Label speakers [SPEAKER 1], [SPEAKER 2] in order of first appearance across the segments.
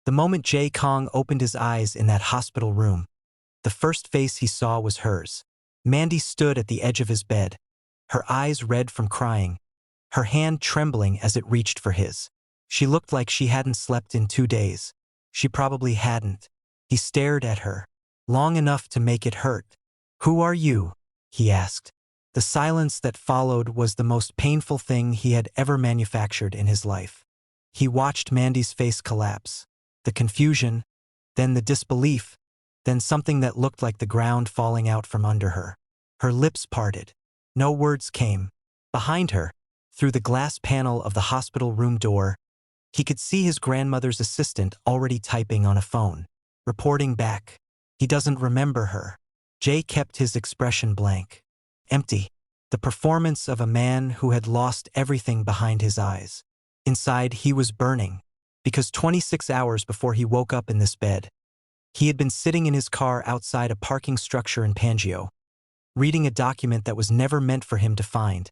[SPEAKER 1] The moment Jay Kang opened his eyes in that hospital room, the first face he saw was hers. Mandy stood at the edge of his bed, her eyes red from crying, her hand trembling as it reached for his. She looked like she hadn't slept in 2 days. She probably hadn't. He stared at her, long enough to make it hurt. "Who are you?" he asked. The silence that followed was the most painful thing he had ever manufactured in his life. He watched Mandy's face collapse. The confusion, then the disbelief, then something that looked like the ground falling out from under her. Her lips parted. No words came. Behind her, through the glass panel of the hospital room door, he could see his grandmother's assistant already typing on a phone, reporting back. He doesn't remember her. Jay kept his expression blank. Empty. The performance of a man who had lost everything behind his eyes. Inside, he was burning, because 26 hours before he woke up in this bed, he had been sitting in his car outside a parking structure in Pangeo, reading a document that was never meant for him to find,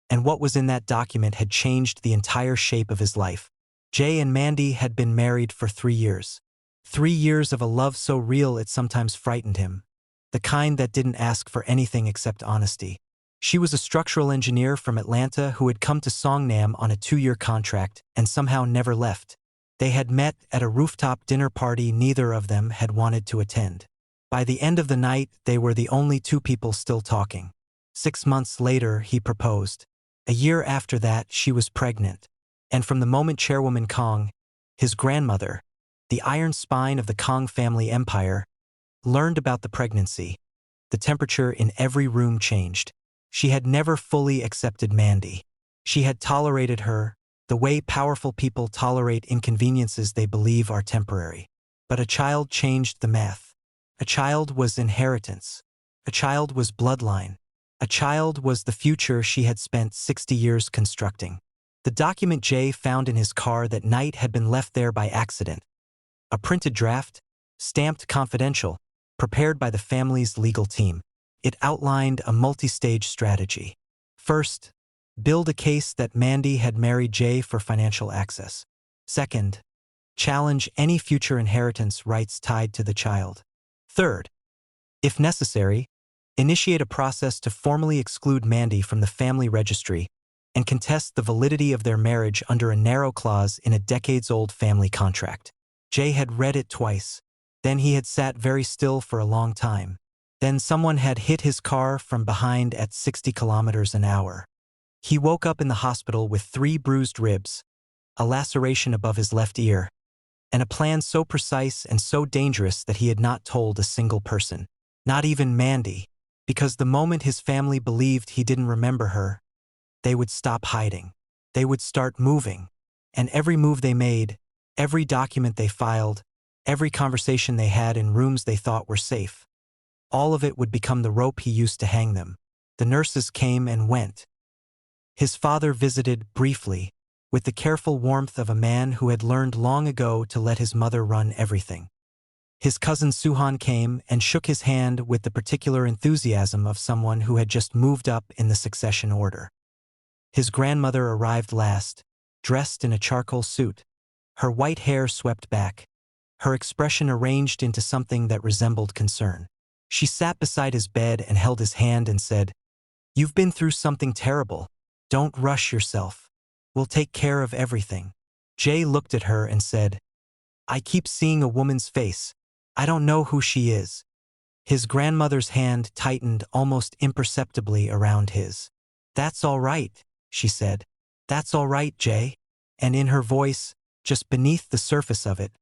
[SPEAKER 1] and what was in that document had changed the entire shape of his life. Jay and Mandy had been married for 3 years. 3 years of a love so real it sometimes frightened him. The kind that didn't ask for anything except honesty. She was a structural engineer from Atlanta who had come to Songnam on a 2-year contract and somehow never left. They had met at a rooftop dinner party neither of them had wanted to attend. By the end of the night, they were the only 2 people still talking. 6 months later, he proposed. A year after that, she was pregnant. And from the moment Chairwoman Kang, his grandmother, the iron spine of the Kang family empire, learned about the pregnancy, the temperature in every room changed. She had never fully accepted Mandy. She had tolerated her, the way powerful people tolerate inconveniences they believe are temporary. But a child changed the math. A child was inheritance. A child was bloodline. A child was the future she had spent 60 years constructing. The document Jay found in his car that night had been left there by accident. A printed draft, stamped confidential, prepared by the family's legal team. It outlined a multi-stage strategy. First, build a case that Mandy had married Jay for financial access. Second, challenge any future inheritance rights tied to the child. Third, if necessary, initiate a process to formally exclude Mandy from the family registry and contest the validity of their marriage under a narrow clause in a decades-old family contract. Jay had read it twice. Then he had sat very still for a long time. Then someone had hit his car from behind at 60 kilometers an hour. He woke up in the hospital with 3 bruised ribs, a laceration above his left ear, and a plan so precise and so dangerous that he had not told a single person, not even Mandy, because the moment his family believed he didn't remember her, they would stop hiding. They would start moving. And every move they made, every document they filed, every conversation they had in rooms they thought were safe, all of it would become the rope he used to hang them. The nurses came and went. His father visited briefly, with the careful warmth of a man who had learned long ago to let his mother run everything. His cousin Suhan came and shook his hand with the particular enthusiasm of someone who had just moved up in the succession order. His grandmother arrived last, dressed in a charcoal suit, her white hair swept back, her expression arranged into something that resembled concern. She sat beside his bed and held his hand and said, "You've been through something terrible. Don't rush yourself. We'll take care of everything." Jay looked at her and said, "I keep seeing a woman's face. I don't know who she is." His grandmother's hand tightened almost imperceptibly around his. "That's all right," she said. "That's all right, Jay." And in her voice, just beneath the surface of it,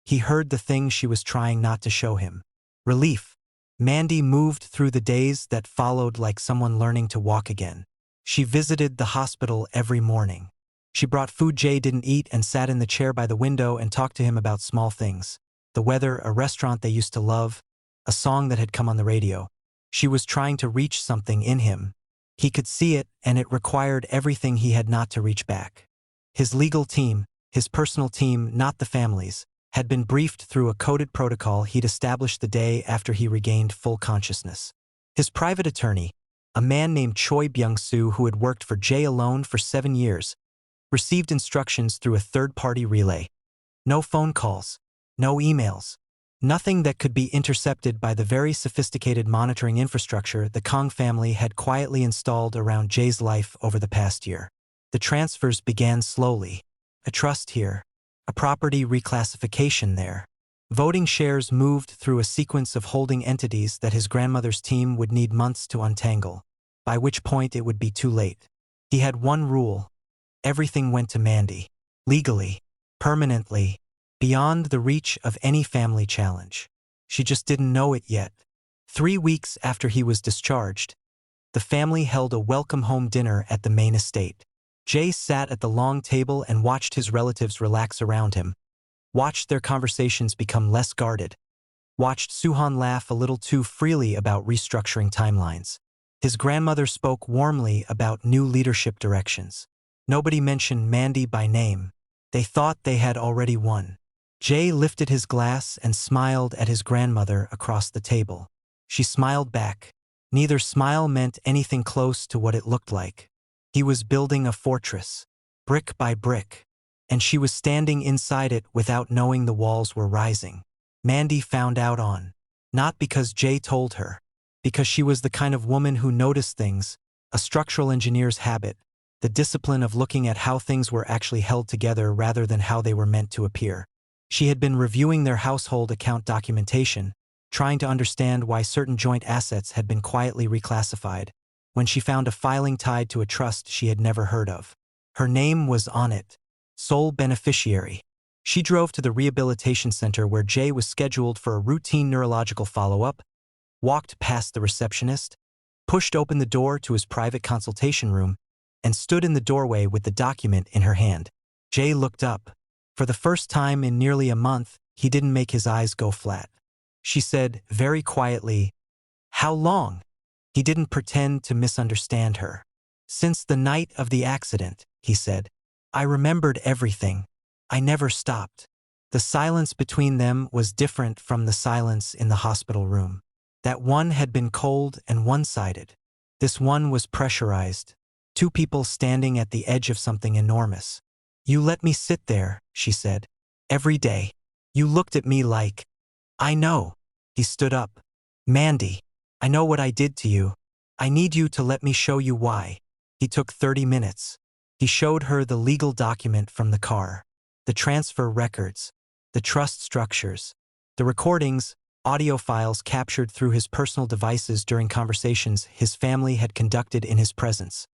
[SPEAKER 1] he heard the thing she was trying not to show him. Relief. Mandy moved through the days that followed like someone learning to walk again. She visited the hospital every morning. She brought food Jay didn't eat and sat in the chair by the window and talked to him about small things. The weather, a restaurant they used to love, a song that had come on the radio. She was trying to reach something in him. He could see it, and it required everything he had not to reach back. His legal team, his personal team, not the family's, had been briefed through a coded protocol he'd established the day after he regained full consciousness. His private attorney, a man named Choi Byung-soo who had worked for Jay alone for 7 years, received instructions through a third-party relay. No phone calls, No emails. Nothing that could be intercepted by the very sophisticated monitoring infrastructure the Kang family had quietly installed around Jay's life over the past year. The transfers began slowly. A trust here, a property reclassification there. Voting shares moved through a sequence of holding entities that his grandmother's team would need months to untangle, by which point it would be too late. He had one rule. Everything went to Mandy. Legally. Permanently. Beyond the reach of any family challenge. She just didn't know it yet. 3 weeks after he was discharged, the family held a welcome home dinner at the main estate. Jay sat at the long table and watched his relatives relax around him, watched their conversations become less guarded, watched Suhan laugh a little too freely about restructuring timelines. His grandmother spoke warmly about new leadership directions. Nobody mentioned Mandy by name. They thought they had already won. Jay lifted his glass and smiled at his grandmother across the table. She smiled back. Neither smile meant anything close to what it looked like. He was building a fortress, brick by brick, and she was standing inside it without knowing the walls were rising. Mandy found out not because Jay told her, because she was the kind of woman who noticed things, a structural engineer's habit, the discipline of looking at how things were actually held together rather than how they were meant to appear. She had been reviewing their household account documentation, trying to understand why certain joint assets had been quietly reclassified, when she found a filing tied to a trust she had never heard of. Her name was on it. Sole beneficiary. She drove to the rehabilitation center where Jay was scheduled for a routine neurological follow-up, walked past the receptionist, pushed open the door to his private consultation room, and stood in the doorway with the document in her hand. Jay looked up. For the first time in nearly a month, he didn't make his eyes go flat. She said, very quietly, "How long?" He didn't pretend to misunderstand her. "Since the night of the accident," he said. "I remembered everything. I never stopped." The silence between them was different from the silence in the hospital room. That one had been cold and one-sided. This one was pressurized. Two people standing at the edge of something enormous. "You let me sit there," she said. "Every day. You looked at me like..." "I know." He stood up. "Mandy, I know what I did to you. I need you to let me show you why." He took 30 minutes. He showed her the legal document from the car, the transfer records, the trust structures, the recordings, audio files captured through his personal devices during conversations his family had conducted in his presence,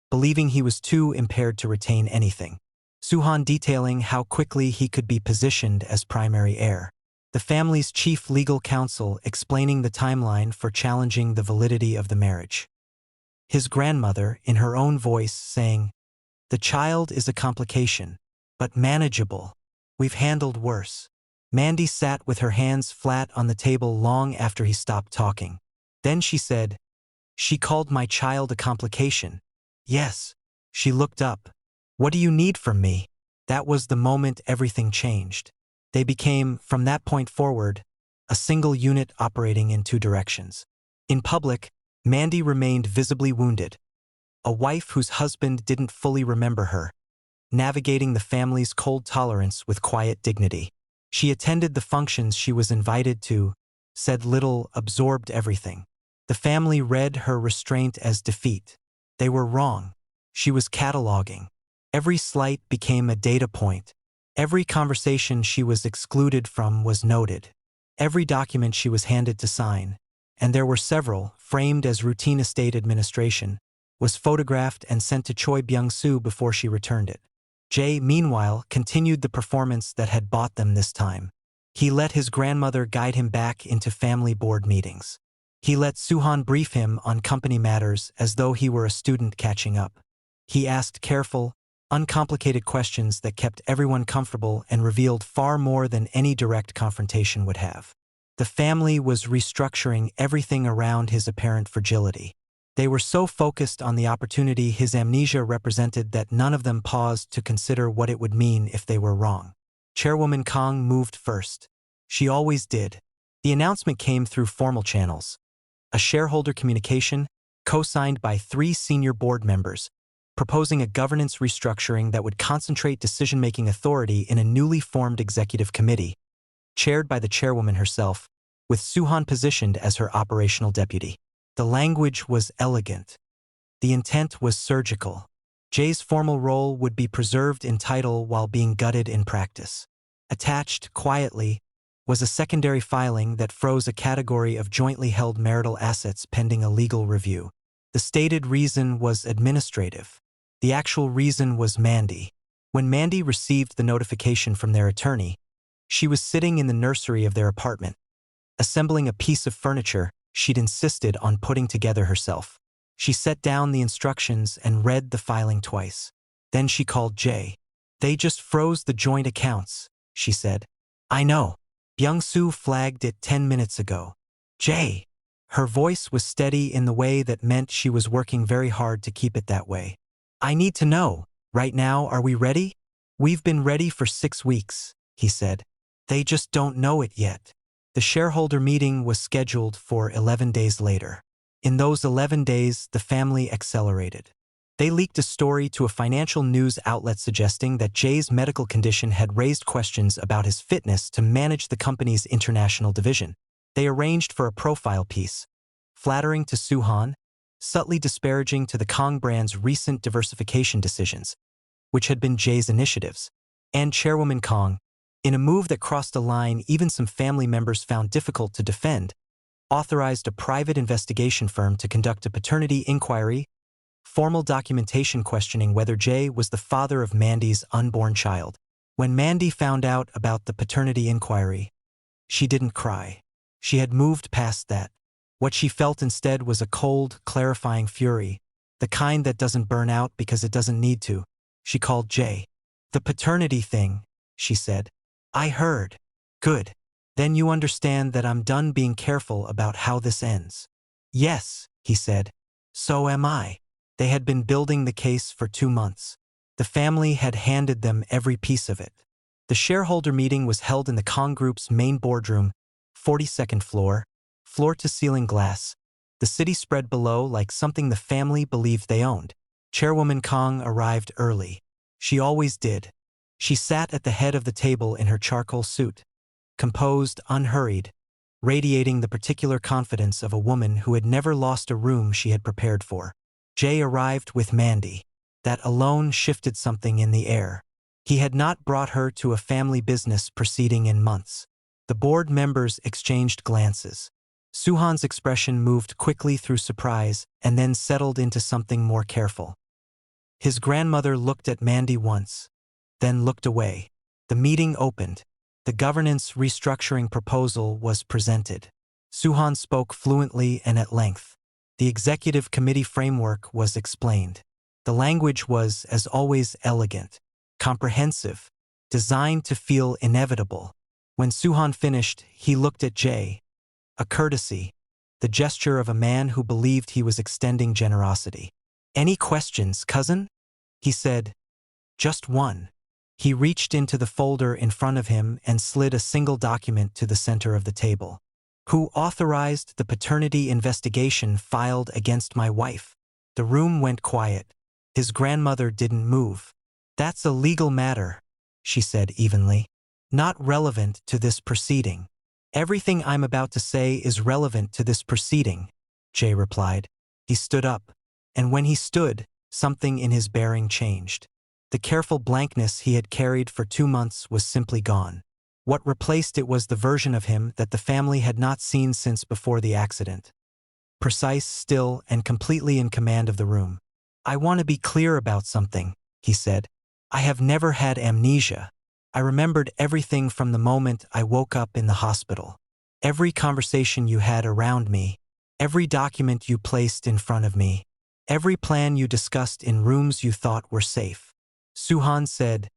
[SPEAKER 1] believing he was too impaired to retain anything. Suhan detailing how quickly he could be positioned as primary heir. The family's chief legal counsel explaining the timeline for challenging the validity of the marriage. His grandmother, in her own voice, saying, "The child is a complication, but manageable. We've handled worse." Mandy sat with her hands flat on the table long after he stopped talking. Then she said, "She called my child a complication." "Yes." She looked up. "What do you need from me?" That was the moment everything changed. They became, from that point forward, a single unit operating in two directions. In public, Mandy remained visibly wounded. A wife whose husband didn't fully remember her, navigating the family's cold tolerance with quiet dignity. She attended the functions she was invited to, said little, absorbed everything. The family read her restraint as defeat. They were wrong. She was cataloging. Every slight became a data point. Every conversation she was excluded from was noted. Every document she was handed to sign, and there were several, framed as routine estate administration, was photographed and sent to Choi Byung-soo before she returned it. Jay, meanwhile, continued the performance that had bought them this time. He let his grandmother guide him back into family board meetings. He let Suhan brief him on company matters as though he were a student catching up. He asked careful, uncomplicated questions that kept everyone comfortable and revealed far more than any direct confrontation would have. The family was restructuring everything around his apparent fragility. They were so focused on the opportunity his amnesia represented that none of them paused to consider what it would mean if they were wrong. Chairwoman Kang moved first. She always did. The announcement came through formal channels. A shareholder communication, co-signed by 3 senior board members, proposing a governance restructuring that would concentrate decision-making authority in a newly formed executive committee. chaired by the chairwoman herself, with Suhan positioned as her operational deputy. The language was elegant. The intent was surgical. Jay's formal role would be preserved in title while being gutted in practice. Attached, quietly, was a secondary filing that froze a category of jointly held marital assets pending a legal review. The stated reason was administrative. The actual reason was Mandy. When Mandy received the notification from their attorney, she was sitting in the nursery of their apartment, assembling a piece of furniture she'd insisted on putting together herself. She set down the instructions and read the filing twice. Then she called Jay. "They just froze the joint accounts," she said. "I know. Byung-soo flagged it 10 minutes ago." "Jay." Her voice was steady in the way that meant she was working very hard to keep it that way. "I need to know. Right now, are we ready?" "We've been ready for 6 weeks," he said. "They just don't know it yet." The shareholder meeting was scheduled for 11 days later. In those 11 days, the family accelerated. They leaked a story to a financial news outlet suggesting that Jay's medical condition had raised questions about his fitness to manage the company's international division. They arranged for a profile piece, flattering to Suhan, subtly disparaging to the Kang brand's recent diversification decisions, which had been Jay's initiatives, and Chairwoman Kang, in a move that crossed a line even some family members found difficult to defend, authorized a private investigation firm to conduct a paternity inquiry, formal documentation questioning whether Jay was the father of Mandy's unborn child. When Mandy found out about the paternity inquiry, she didn't cry. She had moved past that. What she felt instead was a cold, clarifying fury, the kind that doesn't burn out because it doesn't need to. She called Jay. "The paternity thing," she said. "I heard." "Good. Then you understand that I'm done being careful about how this ends." "Yes," he said. "So am I." They had been building the case for 2 months. The family had handed them every piece of it. The shareholder meeting was held in the Kang Group's main boardroom, 42nd floor, floor-to-ceiling glass. The city spread below like something the family believed they owned. Chairwoman Kang arrived early. She always did. She sat at the head of the table in her charcoal suit, composed, unhurried, radiating the particular confidence of a woman who had never lost a room she had prepared for. Jay arrived with Mandy. That alone shifted something in the air. He had not brought her to a family business proceeding in months. The board members exchanged glances. Suhan's expression moved quickly through surprise and then settled into something more careful. His grandmother looked at Mandy once, then looked away. The meeting opened. The governance restructuring proposal was presented. Suhan spoke fluently and at length. The executive committee framework was explained. The language was, as always, elegant, comprehensive, designed to feel inevitable. When Suhan finished, he looked at Jay. A courtesy, the gesture of a man who believed he was extending generosity. "Any questions, cousin?" he said. "Just one." He reached into the folder in front of him and slid a single document to the center of the table. "Who authorized the paternity investigation filed against my wife?" The room went quiet. His grandmother didn't move. "That's a legal matter," she said evenly. "Not relevant to this proceeding." "Everything I'm about to say is relevant to this proceeding," Jay replied. He stood up, and when he stood, something in his bearing changed. The careful blankness he had carried for 2 months was simply gone. What replaced it was the version of him that the family had not seen since before the accident. Precise, still, and completely in command of the room. "I want to be clear about something," he said. "I have never had amnesia. I remembered everything from the moment I woke up in the hospital. Every conversation you had around me, every document you placed in front of me, every plan you discussed in rooms you thought were safe." Suhan said,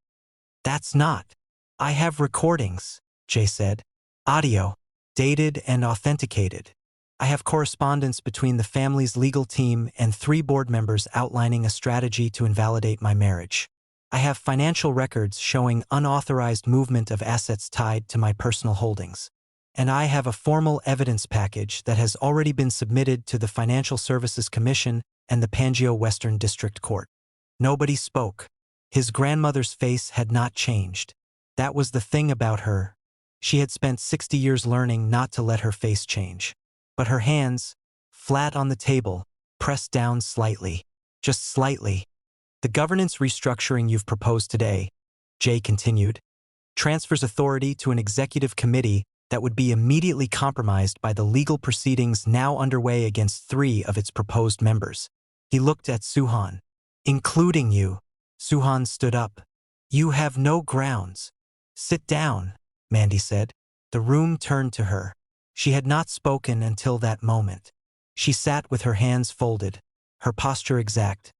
[SPEAKER 1] "That's not." "I have recordings," Jay said. "Audio, dated and authenticated. I have correspondence between the family's legal team and 3 board members outlining a strategy to invalidate my marriage. I have financial records showing unauthorized movement of assets tied to my personal holdings. And I have a formal evidence package that has already been submitted to the Financial Services Commission and the Pangeo Western District Court." Nobody spoke. His grandmother's face had not changed. That was the thing about her. She had spent 60 years learning not to let her face change. But her hands, flat on the table, pressed down slightly. Just slightly. The governance restructuring you've proposed today, Jay continued, transfers authority to an executive committee that would be immediately compromised by the legal proceedings now underway against 3 of its proposed members. He looked at Suhan. Including you. Suhan stood up. You have no grounds. Sit down, Mandy said. The room turned to her. She had not spoken until that moment. She sat with her hands folded, her posture exact,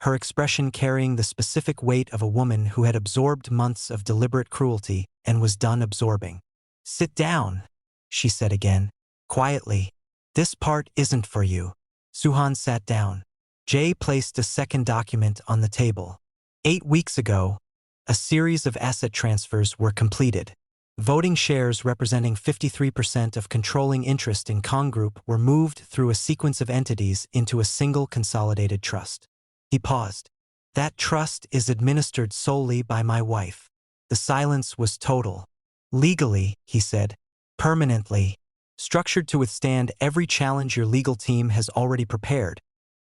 [SPEAKER 1] her expression carrying the specific weight of a woman who had absorbed months of deliberate cruelty and was done absorbing. Sit down, she said again, quietly. This part isn't for you. Suhan sat down. Jay placed a second document on the table. 8 weeks ago, a series of asset transfers were completed. Voting shares representing 53% of controlling interest in Kang Group were moved through a sequence of entities into a single consolidated trust. He paused. That trust is administered solely by my wife. The silence was total. Legally, he said, permanently, structured to withstand every challenge your legal team has already prepared,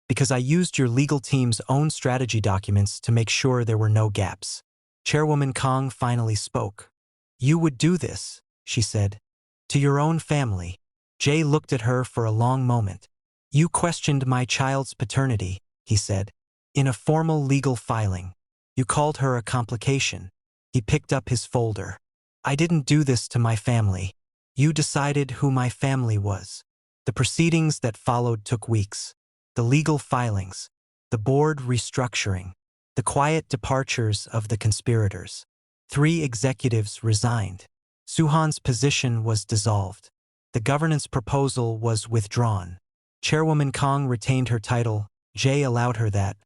[SPEAKER 1] because I used your legal team's own strategy documents to make sure there were no gaps. Chairwoman Kang finally spoke. You would do this, she said, to your own family. Jay looked at her for a long moment. You questioned my child's paternity, he said, in a formal legal filing. You called her a complication. He picked up his folder. I didn't do this to my family. You decided who my family was. The proceedings that followed took weeks. The legal filings, the board restructuring, the quiet departures of the conspirators. 3 executives resigned. Suhan's position was dissolved. The governance proposal was withdrawn. Chairwoman Kang retained her title. Jay allowed her that.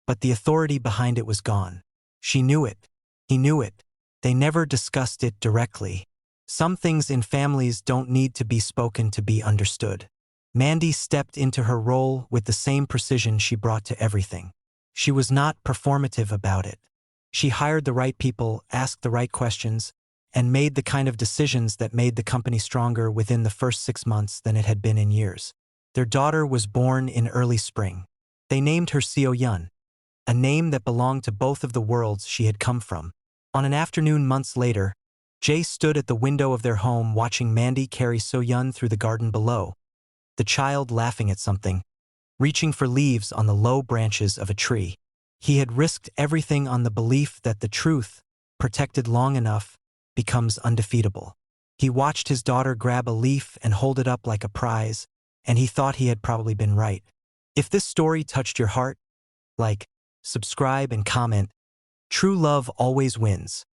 [SPEAKER 1] But the authority behind it was gone. She knew it. He knew it. They never discussed it directly. Some things in families don't need to be spoken to be understood. Mandy stepped into her role with the same precision she brought to everything. She was not performative about it. She hired the right people, asked the right questions, and made the kind of decisions that made the company stronger within the first 6 months than it had been in years. Their daughter was born in early spring. They named her Seo Yun, a name that belonged to both of the worlds she had come from. On an afternoon months later, Jay stood at the window of their home watching Mandy carry Seo Yun through the garden below, the child laughing at something, reaching for leaves on the low branches of a tree. He had risked everything on the belief that the truth, protected long enough, becomes undefeatable. He watched his daughter grab a leaf and hold it up like a prize, and he thought he had probably been right. If this story touched your heart, like, subscribe and comment. True love always wins.